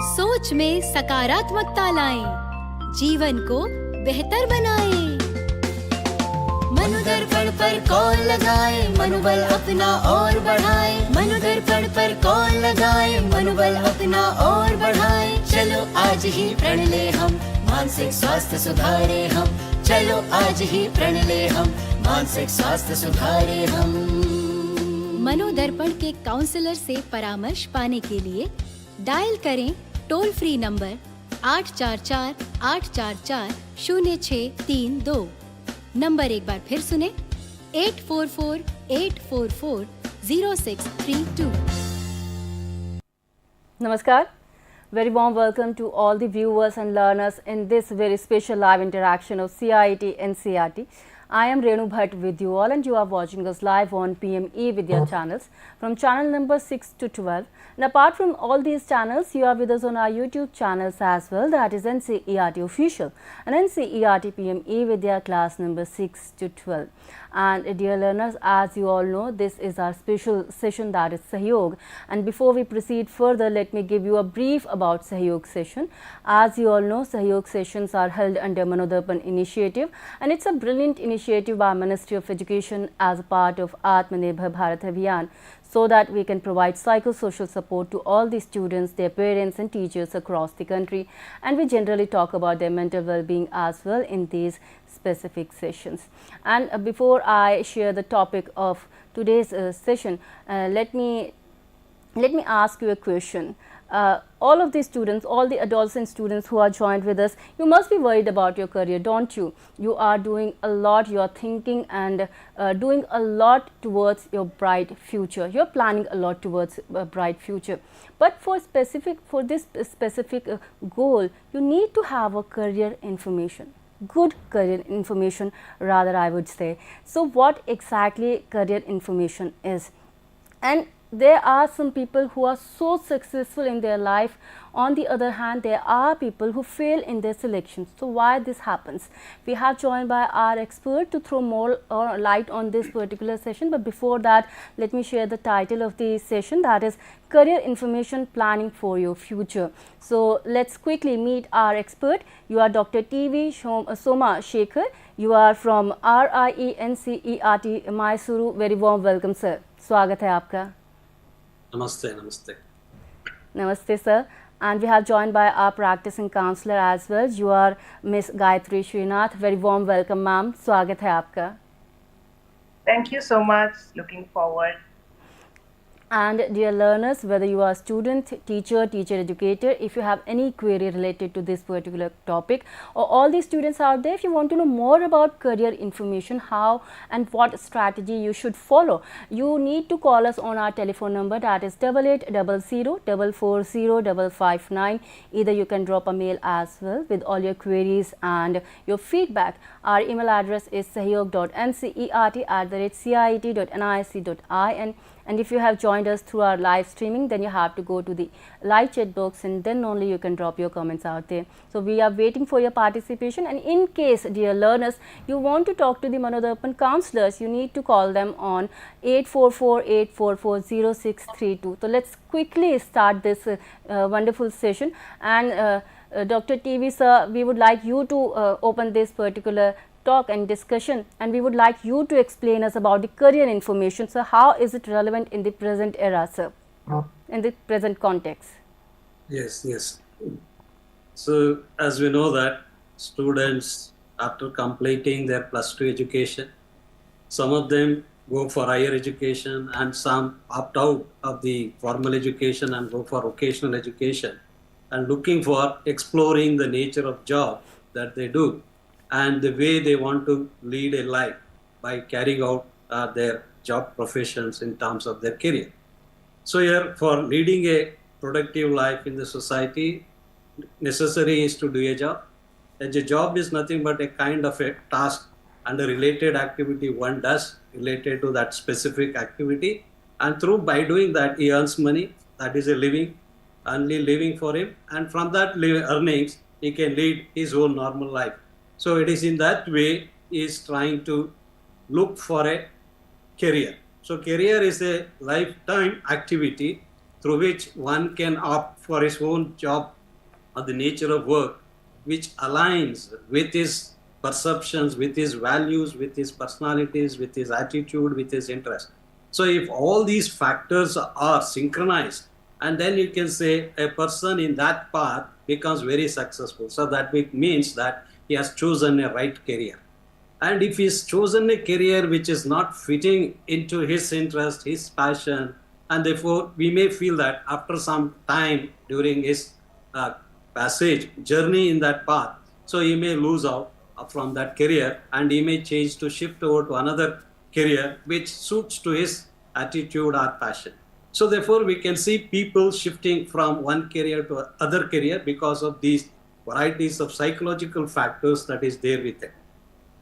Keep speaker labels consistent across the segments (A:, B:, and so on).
A: सोच में सकारात्मकता लाएं, जीवन को बेहतर बनाएं। मनोदर्पण पर कॉल लगाएं, मनोबल अपना और बढ़ाएं। मनोदर्पण पर कॉल लगाएं, मनोबल अपना और बढ़ाएं। चलो आज ही प्रण ले हम, मानसिक स्वास्थ्य सुधारे हम। चलो आज ही प्रण ले हम, मानसिक स्वास्थ्य सुधारे हम। मनोदर्पण के काउंसलर से परामर्श पाने के लिए डायल करें टोल फ्री नंबर 844-844-0632। नंबर एक बार फिर सुने 844-844-0632।
B: Namaskar. Very warm welcome to all the viewers and learners in this very special live interaction of CIT NCERT. I am Renu Bhatt with you all, and you are watching us live on PM eVidya channels from channel number 6 to 12. And apart from all these channels, you are with us on our YouTube channels as well, that is NCERT Official and NCERT PM eVidya class number 6 to 12. And dear learners, as you all know, this is our special session, that is Sahyog. And before we proceed further, let me give you a brief about Sahyog session. As you all know, Sahyog sessions are held under MANODARPAN initiative, and it's a brilliant initiative by Ministry of Education as a part of Atmanirbhar Bharat Abhiyan, so that we can provide psychosocial support to all the students, their parents and teachers across the country. And we generally talk about their mental well-being as well in these specific sessions. And before I share the topic of today's session, let me ask you a question. All of the students, all the adolescent students who are joined with us, you must be worried about your career, don't you? You are doing a lot, you are thinking and doing a lot towards your bright future. You are planning a lot towards a bright future. But for this specific goal, you need to have a career information. Good career information, rather, I would say. So what exactly career information is? And there are some people who are so successful in their life. On the other hand, there are people who fail in their selections. So why this happens? We have joined by our expert to throw more light on this particular session. But before that, let me share the title of the session, that is Career Information Planning for Your Future. So let's quickly meet our expert. You are Dr. TV Somashekar. You are from RIENCERT Mysuru. Very warm welcome, sir. स्वागत है आपका.
C: Namaste, namaste.
B: Namaste, sir. And we have joined by our practicing counselor as well. You are Miss Gaythri Srinath. Very warm welcome, ma'am. स्वागत है आपका.
D: Thank you so much. Looking forward.
B: And dear learners, whether you are a student, teacher educator, if you have any query related to this particular topic, or all the students out there, if you want to know more about career information, how and what strategy you should follow, you need to call us on our telephone number, that is 8800-440-559. Either you can drop a mail as well with all your queries and your feedback. Our email address is sahyog.ncert@cit.nic.in. And if you have joined us through our live streaming, then you have to go to the live chat box, and then only you can drop your comments out there. So we are waiting for your participation. And in case, dear learners, you want to talk to the MANODARPAN counselors, you need to call them on 844-844-0632. So let's quickly start this wonderful session. And Dr. TV sir, we would like you to open this particular talk and discussion, and we would like you to explain us about the career information. So how is it relevant in the present era, sir, in the present context?
C: Yes. So as we know that students, after completing their +2 education, some of them go for higher education and some opt out of the formal education and go for vocational education and looking for exploring the nature of job that they do and the way they want to lead a life by carrying out their job professions in terms of their career. So here, for leading a productive life in the society, necessary is to do a job. And a job is nothing but a kind of a task and a related activity one does related to that specific activity, and by doing that he earns money. That is a living, only living for him, and from that earnings he can lead his own normal life. So it is in that way he is trying to look for a career. So career is a lifetime activity through which one can opt for his own job or the nature of work which aligns with his perceptions, with his values, with his personalities, with his attitude, with his interest. So if all these factors are synchronized, and then you can say a person in that path becomes very successful. So that means that he has chosen a right career. And if he's chosen a career which is not fitting into his interest, his passion, and therefore we may feel that after some time during his journey in that path, so he may lose out from that career and he may change to shift over to another career which suits to his attitude or passion. So therefore we can see people shifting from one career to other career because of these varieties of psychological factors that is there with it.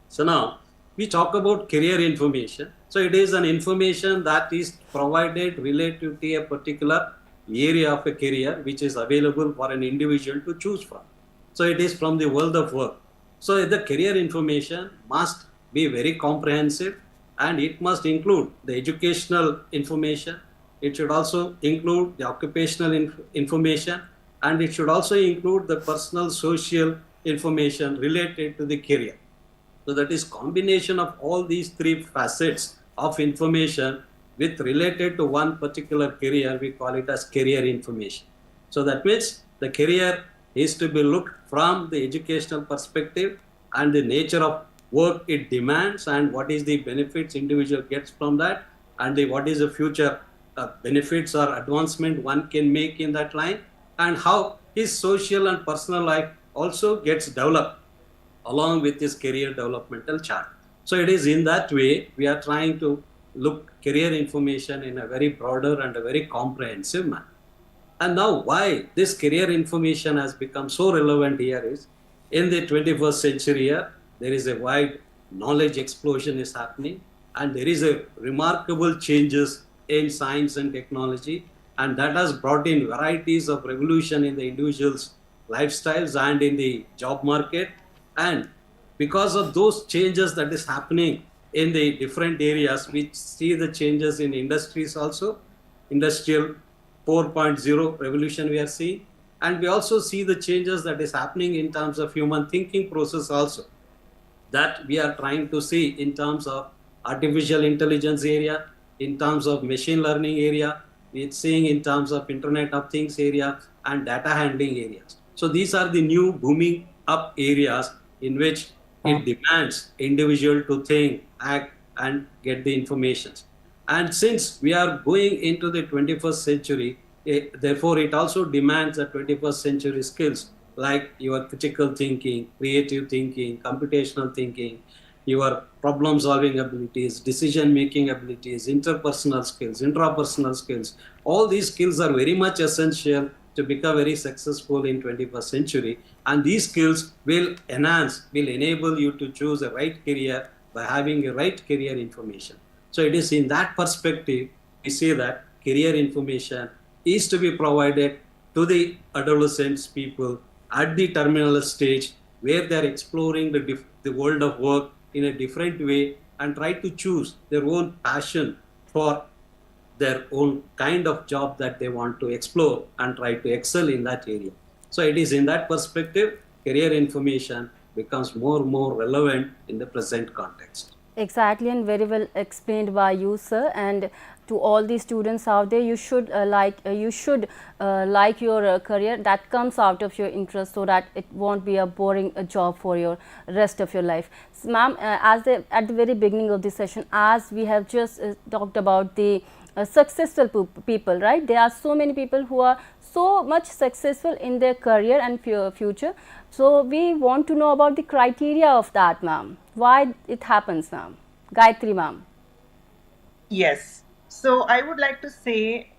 C: So now we talk about career information. So it is an information that is provided relative to a particular area of a career which is available for an individual to choose from. So it is from the world of work. So the career information must be very comprehensive and it must include the educational information. It should also include the occupational information and it should also include the personal social information related to the career. So that is combination of all these three facets of information with related to one particular career, we call it as career information. So that means the career is to be looked from the educational perspective and the nature of work it demands and what is the benefits individual gets from that and what is the future benefits or advancement one can make in that line and how his social and personal life also gets developed along with his career developmental chart. So it is in that way we are trying to look career information in a very broader and a very comprehensive manner. And now why this career information has become so relevant here is in the 21st century here, there is a wide knowledge explosion is happening and there is a remarkable changes in science and technology and that has brought in varieties of revolution in the individual's lifestyles and in the job market. And because of those changes that is happening in the different areas, we see the changes in industries also, industrial 4.0 revolution we are seeing. And we also see the changes that is happening in terms of human thinking process also. That we are trying to see in terms of artificial intelligence area, in terms of machine learning area, we're seeing in terms of Internet of Things area and data handling areas. So these are the new booming up areas in which it demands individual to think, act and get the information. And since we are going into the 21st century, therefore it also demands the 21st century skills like your critical thinking, creative thinking, computational thinking, your problem solving abilities, decision making abilities, interpersonal skills, intrapersonal skills. All these skills are very much essential to become very successful in 21st century. And these skills will enable you to choose a right career by having a right career information. So it is in that perspective, we say that career information is to be provided to the adolescents people at the terminal stage where they are exploring the world of work in a different way and try to choose their own passion for their own kind of job that they want to explore and try to excel in that area. So it is in that perspective, career information becomes more and more relevant in the present context.
B: Exactly, and very well explained by you, sir. And to all the students out there, you should like your career that comes out of your interest, so that it won't be a boring job for your rest of your life. So, ma'am, at the very beginning of this session, as we have just talked about the successful people, right? There are so many people who are so much successful in their career and future. So we want to know about the criteria of that, ma'am. Why it happens, ma'am? Gaythri, ma'am.
D: Yes. So I would like to say,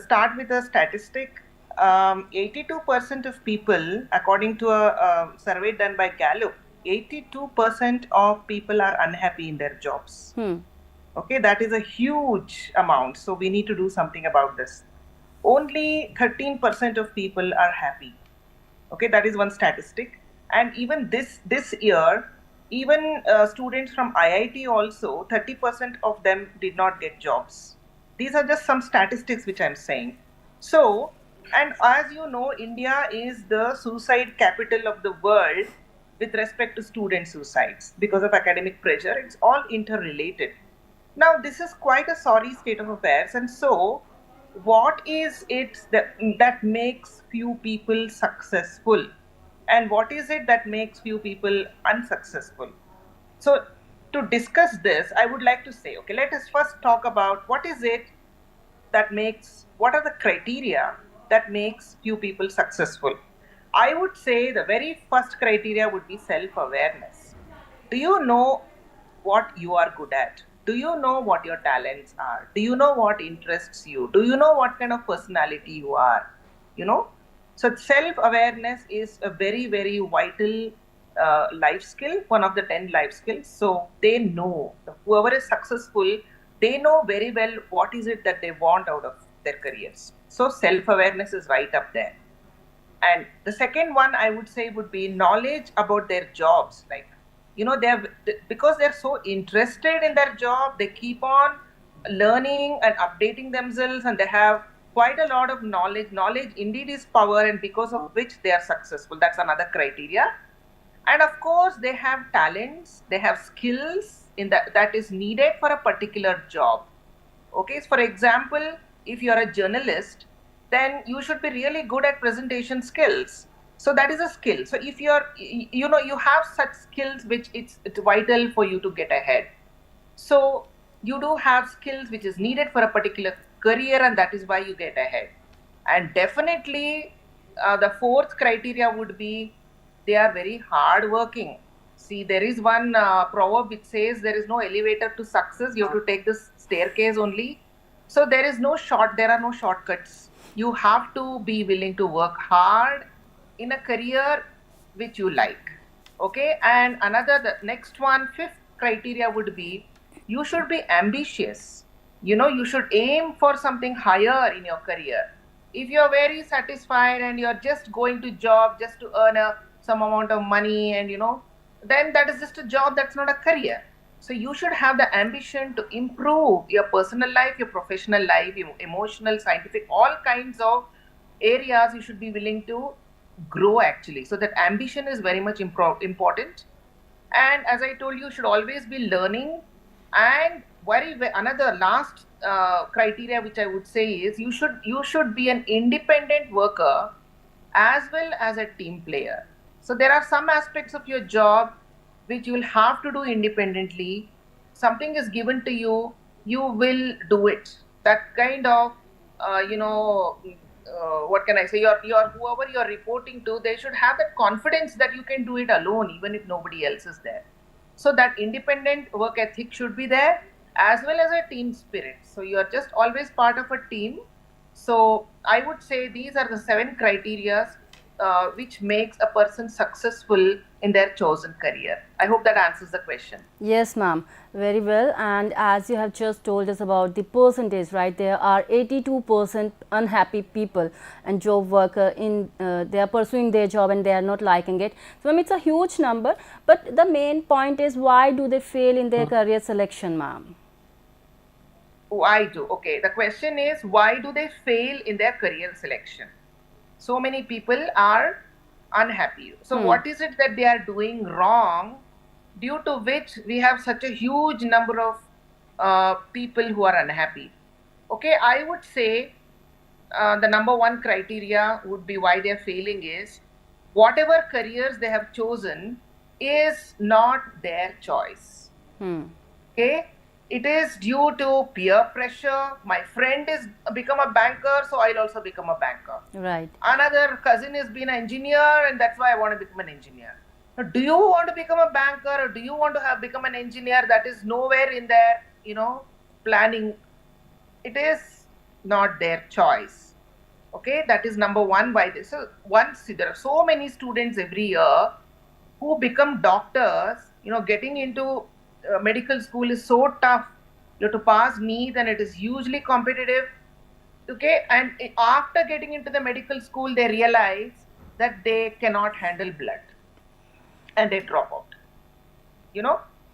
D: start with a statistic. 82% of people, according to a survey done by Gallup, 82% of people are unhappy in their jobs. Okay, that is a huge amount. So we need to do something about this. Only 13% of people are happy. Okay, that is one statistic. And even this year, even students from IIT also, 30% of them did not get jobs. These are just some statistics which I'm saying. So And as you know, India is the suicide capital of the world with respect to student suicides because of academic pressure. It's all interrelated. Now, this is quite a sorry state of affairs. And so, what is it that makes few people successful? And what is it that makes few people unsuccessful? So, to discuss this, I would like to say, okay, let us first talk about what is it that makes, what are the criteria that makes few people successful. I would say the very first criteria would be self-awareness. Do you know what you are good at? Do you know what your talents are? Do you know what interests you? Do you know what kind of personality you are? You know, so self-awareness is a very, very vital life skill, one of the 10 life skills. So they know, whoever is successful, they know very well what is it that they want out of their careers. So self-awareness is right up there. And the second one I would say would be knowledge about their jobs. Like, you know, because they're so interested in their job, they keep on learning and updating themselves, and they have quite a lot of knowledge. Knowledge indeed is power, and because of which they are successful. That's another criteria. And of course, they have talents, they have skills in that is needed for a particular job. Okay, so for example, if you're a journalist, then you should be really good at presentation skills. So that is a skill. So if you're, you know, you have such skills which it's vital for you to get ahead. So you do have skills which is needed for a particular career, and that is why you get ahead. And definitely, the fourth criteria would be they are very hardworking. See, there is one proverb which says there is no elevator to success. You have to take this staircase only. So there are no shortcuts. You have to be willing to work hard in a career which you like. Okay, and the next one, fifth criteria would be you should be ambitious. You know, you should aim for something higher in your career. If you're very satisfied and you're just going to job just to earn some amount of money, and you know, then that is just a job, that's not a career. So you should have the ambition to improve your personal life, your professional life, your emotional, scientific, all kinds of areas you should be willing to grow actually. So that ambition is very much important. And as I told you, should always be learning. And another last criteria which I would say is you should be an independent worker as well as a team player. So there are some aspects of your job which you will have to do independently. Something is given to you, you will do it. That kind of, what can I say? Your whoever you're reporting to, they should have that confidence that you can do it alone, even if nobody else is there. So that independent work ethic should be there, as well as a team spirit. So you're just always part of a team. So I would say these are the 7 criteria which makes a person successful in their chosen career. I hope that answers the question.
B: Yes, ma'am. Very well. And as you have just told us about the percentage, right, there are 82% unhappy people and job worker in they are pursuing their job and they are not liking it. So, ma'am, it's a huge number. But the main point is, why do they fail in their career selection, ma'am?
D: Why do? Okay, the question is, why do they fail in their career selection? So many people are unhappy. So what is it that they are doing wrong, due to which we have such a huge number of people who are unhappy? Okay, I would say the number 1 criteria would be why they are failing is whatever careers they have chosen is not their choice. Okay, it is due to peer pressure. My friend is become a banker, so I'll also become a banker.
B: Right.
D: Another cousin has been an engineer, and that's why I want to become an engineer. Now, do you want to become a banker, or do you want to become an engineer? That is nowhere in their, planning. It is not their choice. Okay, that is number 1. Why this? So there are so many students every year who become doctors. Getting into medical school is so tough. You have to pass NEET, and it is hugely competitive. Okay, and after getting into the medical school, they realize that they cannot handle blood, and they drop out.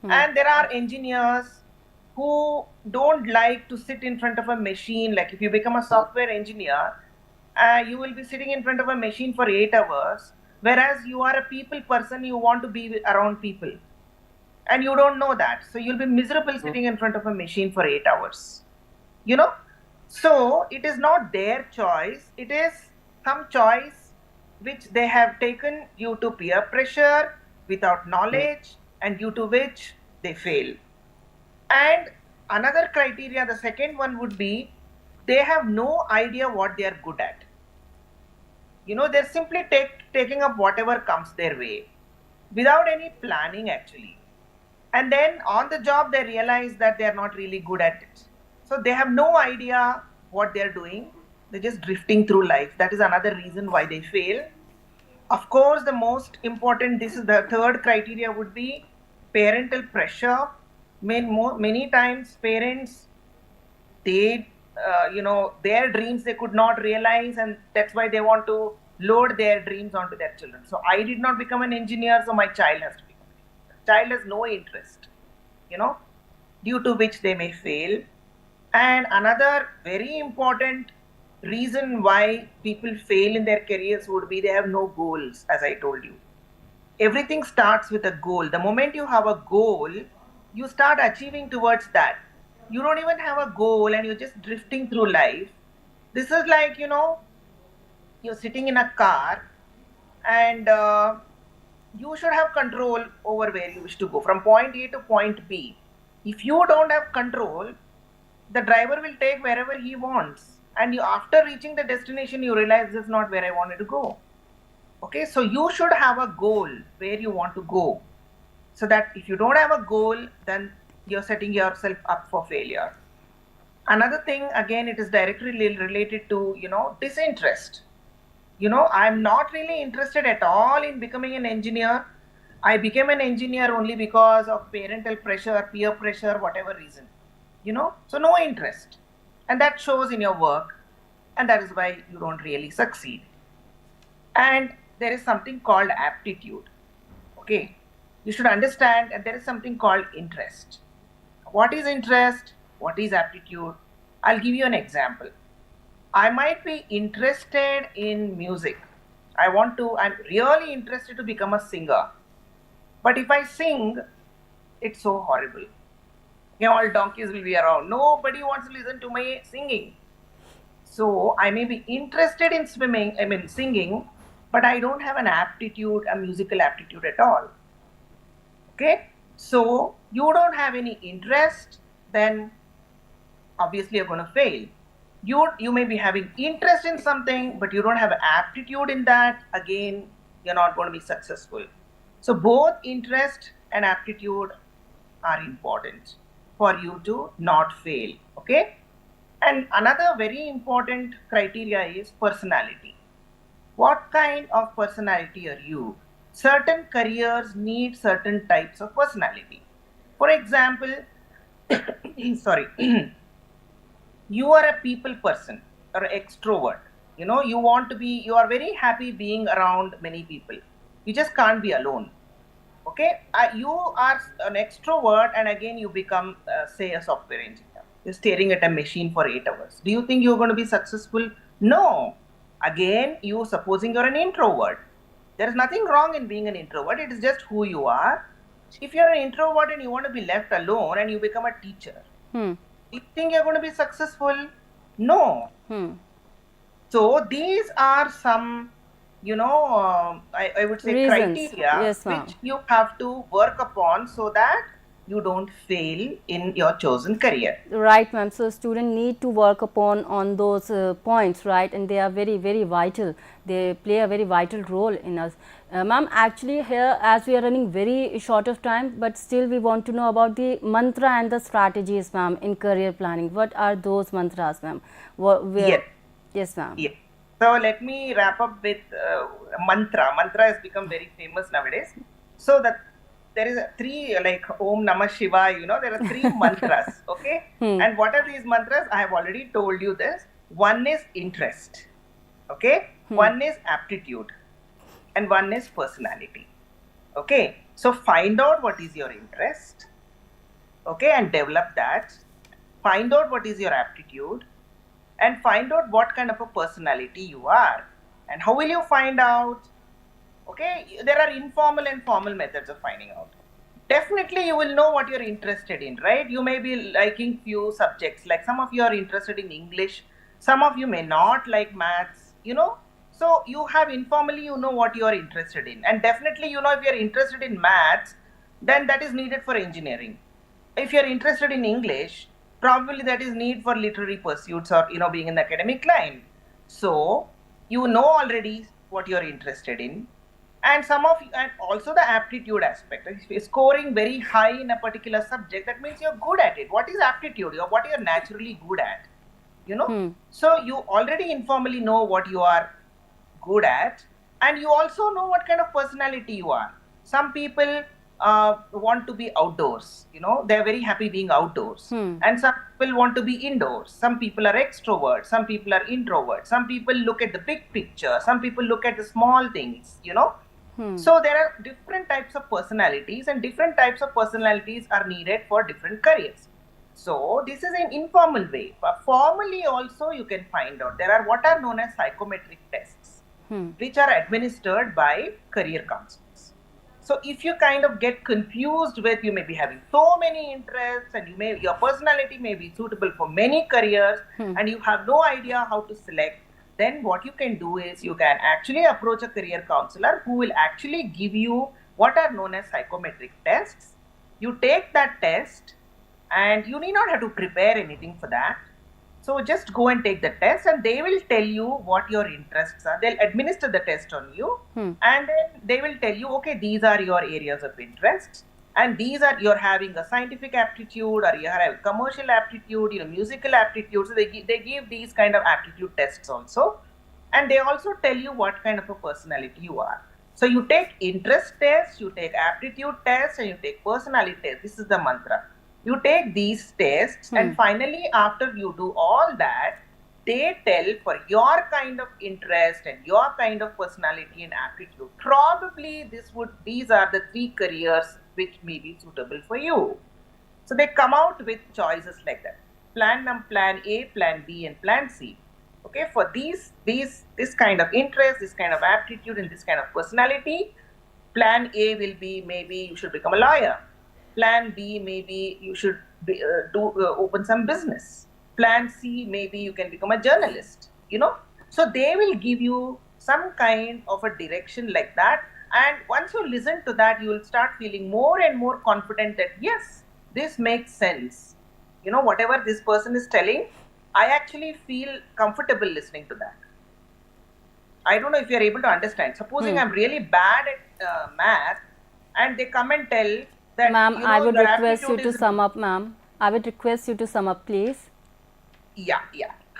D: And there are engineers who don't like to sit in front of a machine. Like if you become a software engineer, You will be sitting in front of a machine for 8 hours, whereas you are a people person, you want to be around people. And you don't know that. So you'll be miserable sitting in front of a machine for 8 hours. You know? So it is not their choice, it is some choice which they have taken due to peer pressure, without knowledge, and due to which they fail. And another criteria, the second one would be they have no idea what they are good at. They're simply taking up whatever comes their way without any planning actually. And then on the job, they realize that they are not really good at it. So they have no idea what they're doing. They're just drifting through life. That is another reason why they fail. Of course, the most important, this is the third criteria, would be parental pressure. Many times parents, they, their dreams they could not realize, and that's why they want to load their dreams onto their children. So I did not become an engineer, so my child has to become an engineer. Child has no interest, due to which they may fail. And another very important reason why people fail in their careers would be they have no goals, as I told you. Everything starts with a goal. The moment you have a goal, you start achieving towards that. You don't even have a goal and you're just drifting through life. This is like, you're sitting in a car and you should have control over where you wish to go from point A to point B. If you don't have control, the driver will take wherever he wants. And after reaching the destination, you realize this is not where I wanted to go. Okay, so you should have a goal where you want to go. So that if you don't have a goal, then you're setting yourself up for failure. Another thing, again, it is directly related to, disinterest. I'm not really interested at all in becoming an engineer. I became an engineer only because of parental pressure, peer pressure, whatever reason. So no interest. And that shows in your work. And that is why you don't really succeed. And there is something called aptitude. Okay. You should understand that there is something called interest. What is interest? What is aptitude? I'll give you an example. I might be interested in music. I'm really interested to become a singer. But if I sing, it's so horrible. All donkeys will be around. Nobody wants to listen to my singing. So I may be interested in singing, but I don't have an aptitude, a musical aptitude at all. Okay? So you don't have any interest, then obviously you're going to fail. You may be having interest in something, but you don't have aptitude in that. Again, you're not going to be successful. So both interest and aptitude are important for you to not fail. Okay? And another very important criteria is personality. What kind of personality are you? Certain careers need certain types of personality. For example, you are a people person or extrovert. You are very happy being around many people. You just can't be alone. Okay, you are an extrovert and again you become, say, a software engineer. You're staring at a machine for 8 hours. Do you think you're going to be successful? No. Again, supposing you're an introvert. There is nothing wrong in being an introvert. It is just who you are. If you're an introvert and you want to be left alone and you become a teacher, do you think you're going to be successful? No. So these are some, I would say
B: reasons.
D: criteria
B: Yes,
D: which you have to work upon so that you don't fail in your chosen career.
B: Right, ma'am. So students need to work upon on those points, right? And they are very, very vital. They play a very vital role in us. Ma'am, actually here, as we are running very short of time, but still we want to know about the mantra and the strategies, ma'am, in career planning. What are those mantras, ma'am? Yes, ma'am.
D: Yes. So let me wrap up with mantra. Mantra has become very famous nowadays. So there is three, like Om Namah Shivaya, there are three mantras, okay? And what are these mantras? I have already told you this. One is interest, okay? One is aptitude, and one is personality, okay? So find out what is your interest, okay? And develop that. Find out what is your aptitude, and find out what kind of a personality you are. And how will you find out? Okay, there are informal and formal methods of finding out. Definitely you will know what you're interested in, right? You may be liking few subjects, like some of you are interested in English, some of you may not like maths, so you have informally, you know what you are interested in, and definitely you know if you're interested in maths, then that is needed for engineering. If you're interested in English, probably that is need for literary pursuits or being in the academic line. So you know already what you're interested in. And and also the aptitude aspect. If you're scoring very high in a particular subject, that means you're good at it. What is aptitude? What you're naturally good at, So you already informally know what you are good at, and you also know what kind of personality you are. Some people want to be outdoors, they're very happy being outdoors. And some people want to be indoors. Some people are extroverts, some people are introverts, some people look at the big picture, some people look at the small things, So there are different types of personalities, and different types of personalities are needed for different careers. So this is an informal way, but formally also you can find out. There are what are known as psychometric tests, which are administered by career counselors. So if you kind of get confused with, you may be having so many interests, and your personality may be suitable for many careers, and you have no idea how to select, then what you can do is you can actually approach a career counselor who will actually give you what are known as psychometric tests. You take that test, and you need not have to prepare anything for that. So just go and take the test, and they will tell you what your interests are. They'll administer the test on you, and then they will tell you, okay, these are your areas of interest, and you're having a scientific aptitude, or you have commercial aptitude, musical aptitude. So they give these kind of aptitude tests also, and they also tell you what kind of a personality you are. So you take interest tests, you take aptitude tests, and you take personality tests. This is the mantra. You take these tests, and finally, after you do all that, they tell for your kind of interest and your kind of personality and aptitude, probably these are the 3 careers which may be suitable for you. So they come out with choices like that. Plan A, Plan B, and Plan C. Okay, for this kind of interest, this kind of aptitude, and this kind of personality, Plan A will be maybe you should become a lawyer. Plan B, maybe you should open some business. Plan C, maybe you can become a journalist, So they will give you some kind of a direction like that. And once you listen to that, you will start feeling more and more confident that, yes, this makes sense. Whatever this person is telling, I actually feel comfortable listening to that. I don't know if you're able to understand. Supposing I'm really bad at math, and they come and tell,
B: ma'am, I would request you to sum up, ma'am. I would request you to sum up, please.
D: Yeah.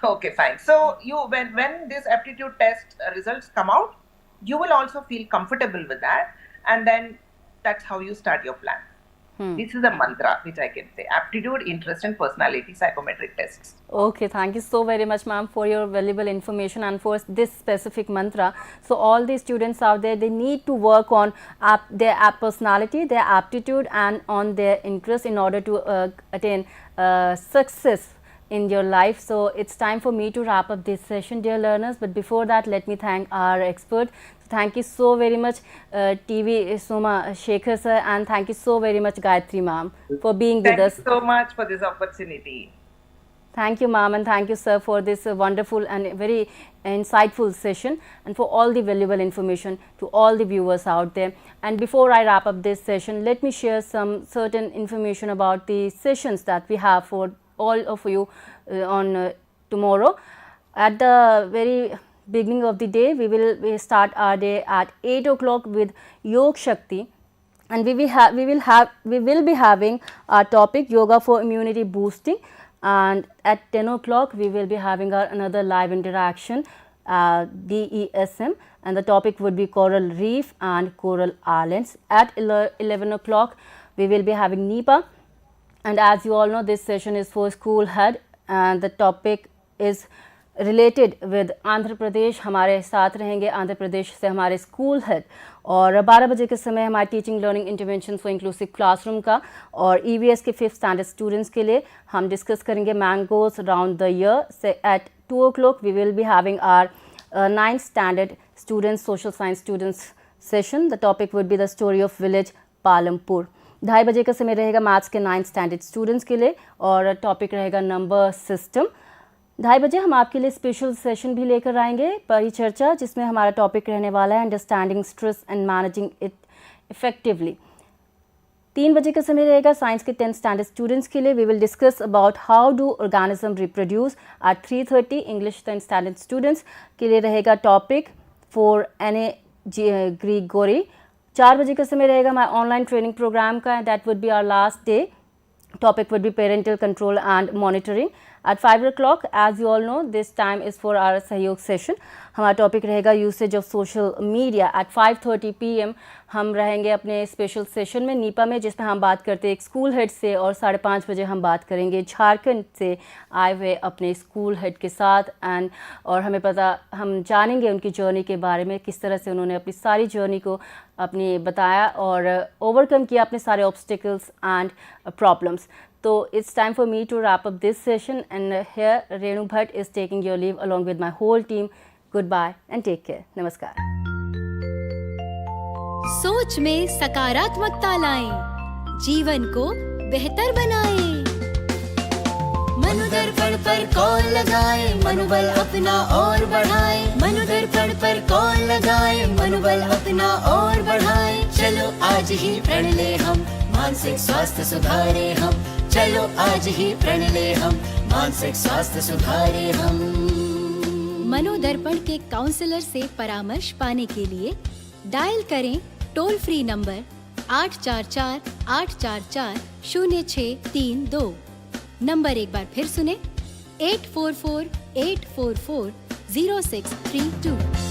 D: Okay, fine. So when this aptitude test results come out, you will also feel comfortable with that, and then that's how you start your plan. This is the mantra which I can say: aptitude, interest, and personality psychometric tests.
B: Okay, thank you so very much, ma'am, for your valuable information and for this specific mantra. So all the students out there, they need to work on their personality, their aptitude, and on their interest in order to attain success in your life. So it's time for me to wrap up this session, dear learners, but before that, let me thank our expert. Thank you so very much, TV Somashekar sir, and thank you so very much, Gaythri ma'am, for being with us.
D: Thank you so much for this opportunity.
B: Thank you, ma'am, and thank you, sir, for this wonderful and very insightful session, and for all the valuable information to all the viewers out there. And before I wrap up this session, let me share some certain information about the sessions that we have for all of you on tomorrow. At the very beginning of the day, we will start our day at 8 o'clock with Yog Shakti, and we will be having our topic Yoga for Immunity Boosting, and at 10 o'clock we will be having our another live interaction, DESM, and the topic would be Coral Reef and Coral Islands. At 11 o'clock we will be having NEPA, and as you all know, this session is for school head, and the topic is related with Andhra Pradesh. हमारे साथ रहेंगे आंध्र प्रदेश से हमारे school head, और 12 बजे के समय हमारे teaching learning intervention for inclusive classroom का, और EVS के 5th स्टैंडर्ड स्टूडेंट्स के लिए हम डिस्कस करेंगे मैंगोज राउंड द ईयर से eight 2 o'clock we will be having our 9th standard students, social science students session. The topic would be the story of village Palampur. 2:30 बजे का समय रहेगा मैथ्स के 9th स्टैंडर्ड स्टूडेंट्स के लिए और टॉपिक रहेगा नंबर सिस्टम. 2:30 बजे हम आपके लिए स्पेशल सेशन भी लेकर आएंगे परिचर्चा, जिसमें हमारा टॉपिक रहने वाला है understanding stress and managing it effectively. 3 बजे का समय रहेगा साइंस के 10th स्टैंडर्ड स्टूडेंट्स के लिए. We will discuss about how do organism reproduce. At 3:30 English 10th standard students के लिए रहेगा टॉपिक फॉर एन ग्रीगोरी. 4 बजे का समय रहेगा हमारा ऑनलाइन ट्रेनिंग प्रोग्राम का. That would be our last day. Topic would be parental control and monitoring. At 5 o'clock, as you all know, this time is for our Sahyog session. हमारा topic रहेगा usage of social media. At 5:30 PM हम रहेंगे अपने special session में Nipah में, जिसमें हम बात करते हैं एक स्कूल हेड से, और 5:30 बजे हम बात करेंगे झारखंड से आए हुए अपने स्कूल हेड के साथ. और हम जानेंगे उनकी जर्नी के बारे में, किस तरह से उन्होंने अपनी सारी जर्नी को अपनी बताया और ओवरकम किया अपने सारे obstacles and problems. So it's time for me to wrap up this session, and here Renu Bhatt is taking your leave along with my whole team. Goodbye and take care. नमस्कार.
A: सोच में सकारात्मकता लाएं, जीवन को बेहतर बनाएं. मनोदर्पण पर कॉल लगाएं, मनोबल अपना और बढ़ाएं. मनोदर्पण पर कॉल लगाएं, मनोबल अपना और बढ़ाएं. चलो आज ही प्रण ले हम, मानसिक स्वास्थ्य सुधारे हम. चलो आज ही प्रण ले हम, मानसिक स्वास्थ्य सुधारे हम. मनोदर्पण के काउंसलर से परामर्श पाने के लिए डायल करें टोल फ्री नंबर 844-844-0632. नंबर एक बार फिर सुने 844-844-0632.